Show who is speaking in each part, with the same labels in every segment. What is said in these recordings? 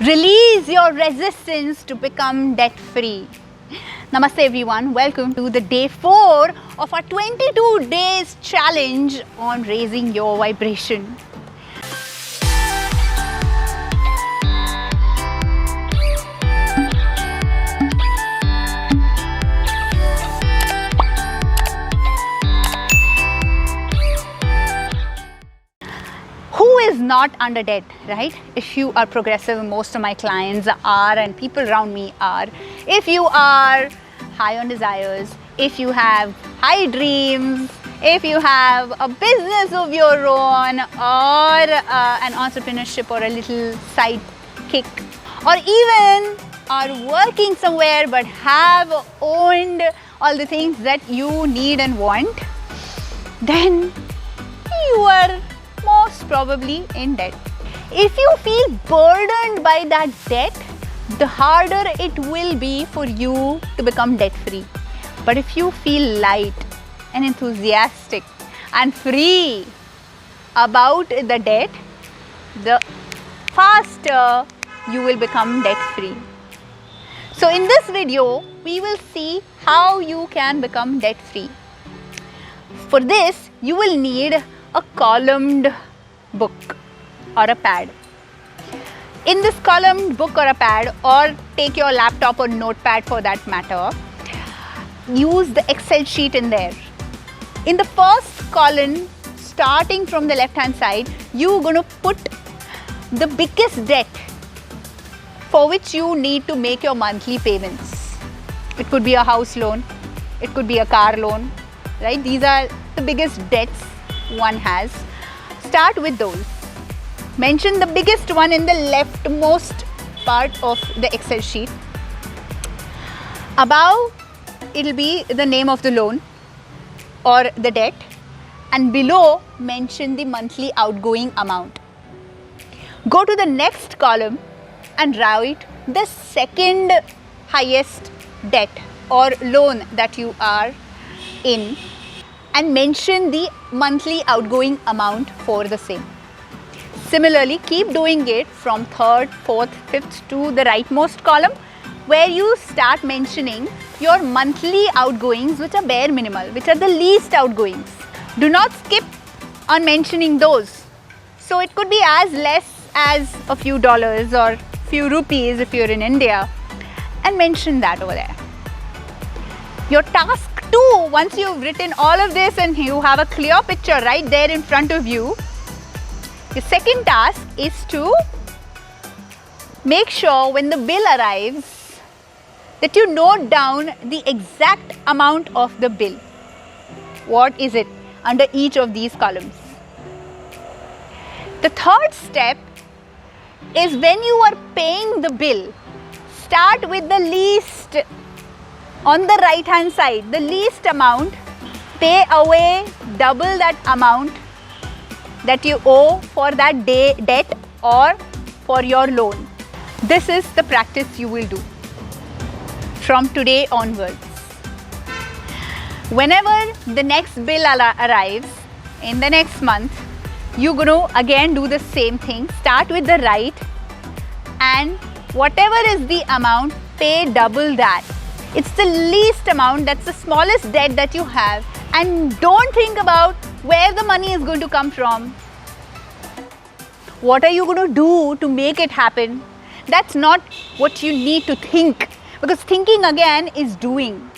Speaker 1: Release your resistance to become debt-free. Namaste everyone, welcome to the day 4 of our 22 days challenge on raising your vibration. Who is not under debt, right? If you are progressive, most of my clients are, and people around me are. If you are high on desires, if you have high dreams, if you have a business of your own, or an entrepreneurship or a little side kick, or even are working somewhere but have owned all the things that you need and want, then you are most probably in debt. If you feel burdened by that debt, the harder it will be for you to become debt free. But if you feel light and enthusiastic and free about the debt, the faster you will become debt free. So in this video, we will see how you can become debt free. For this, you will need a columned book or a pad. In this columned book or a pad, or take your laptop or notepad for that matter, use the Excel sheet in there. In the first column, starting from the left hand side, you're going to put the biggest debt for which you need to make your monthly payments. It could be a house loan, it could be a car loan, right? These are the biggest debts one has. Start with those. Mention the biggest one in the leftmost part of the Excel sheet. Above, it'll be the name of the loan or the debt, and below, mention the monthly outgoing amount. Go to the next column and write the second highest debt or loan that you are in, and mention the monthly outgoing amount for the same. Similarly, keep doing it from third, fourth, fifth to the rightmost column, where you start mentioning your monthly outgoings, which are bare minimal, which are the least outgoings. Do not skip on mentioning those. So it could be as less as a few dollars or few rupees if you're in India, and mention that over there. Your task 2, once you've written all of this and you have a clear picture right there in front of you, your second task is to make sure when the bill arrives that you note down the exact amount of the bill. What is it under each of these columns? The third step is when you are paying the bill, start with the least. On the right hand side, the least amount, pay away double that amount that you owe for that debt or for your loan. This is the practice you will do from today onwards. Whenever the next bill arrives in the next month, you're going to again do the same thing. Start with the right, and whatever is the amount, pay double that. It's the least amount, that's the smallest debt that you have, and don't think about where the money is going to come from. What are you going to do to make it happen? That's not what you need to think, because thinking again is doing.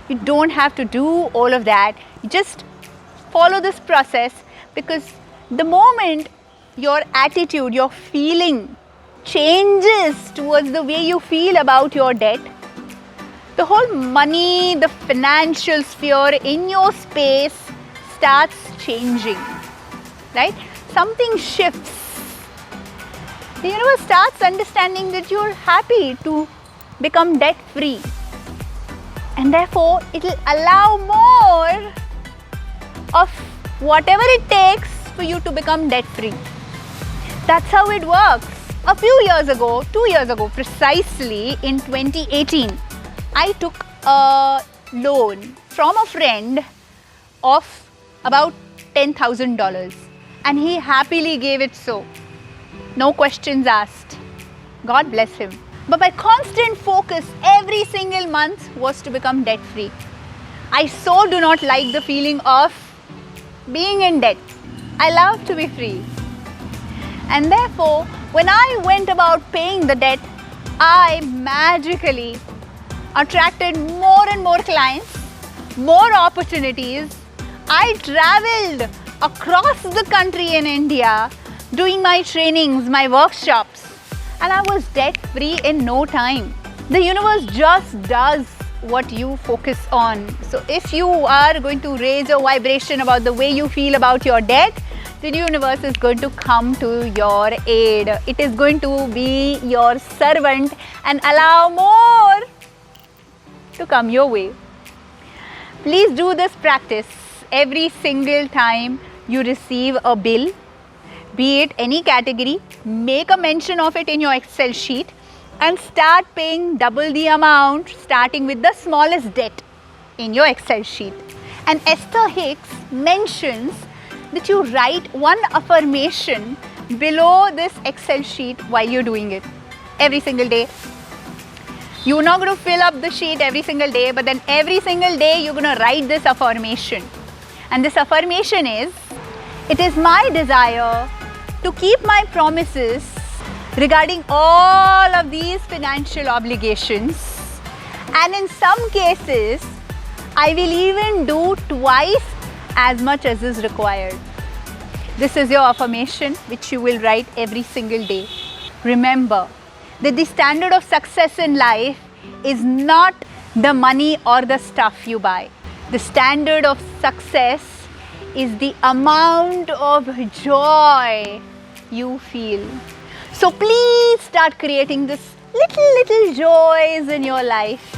Speaker 1: You don't have to do all of that. You just follow this process, because the moment your attitude, your feeling changes towards the way you feel about your debt, the whole money, the financial sphere in your space starts changing, right? Something shifts. The universe starts understanding that you're happy to become debt free, and therefore it will allow more of whatever it takes for you to become debt free. That's how it works. A few years ago, 2 years ago precisely, in 2018, I took a loan from a friend of about $10,000, and he happily gave it so. No questions asked. God bless him. But my constant focus every single month was to become debt free. I so do not like the feeling of being in debt. I love to be free. And therefore, when I went about paying the debt, I magically attracted more and more clients, more opportunities. I traveled across the country in India doing my trainings, my workshops, and I was debt free in no time. The universe just does what you focus on. So if you are going to raise your vibration about the way you feel about your debt, the universe is going to come to your aid. It is going to be your servant and allow more to come your way. Please do this practice every single time you receive a bill, be it any category. Make a mention of it in your Excel sheet and start paying double the amount, starting with the smallest debt in your Excel sheet. And Esther Hicks mentions that you write one affirmation below this Excel sheet while you're doing it every single day. You're not going to fill up the sheet every single day, but then every single day you're going to write this affirmation. And this affirmation is, it is my desire to keep my promises regarding all of these financial obligations, and in some cases I will even do twice as much as is required. This is your affirmation which you will write every single day. Remember that the standard of success in life is not the money or the stuff you buy. The standard of success is the amount of joy you feel. So please start creating this little joys in your life,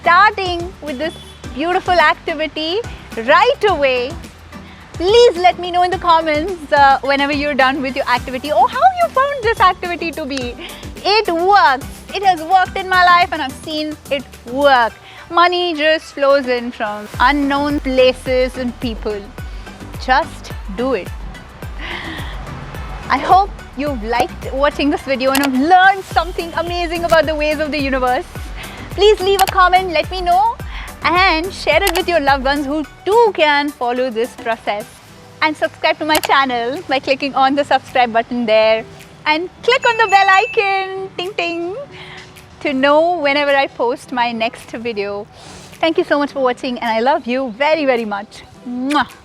Speaker 1: starting with this beautiful activity right away. Please let me know in the comments whenever you're done with your activity, or how you found this activity to be. It works. It has worked in my life and I've seen it work. Money just flows in from unknown places and people. Just do it. I hope you've liked watching this video and have learned something amazing about the ways of the universe. Please leave a comment, let me know, and share it with your loved ones who too can follow this process. And subscribe to my channel by clicking on the subscribe button there, and click on the bell icon, ting ting, to know whenever I post my next video. Thank you so much for watching, and I love you very, very much. Mwah.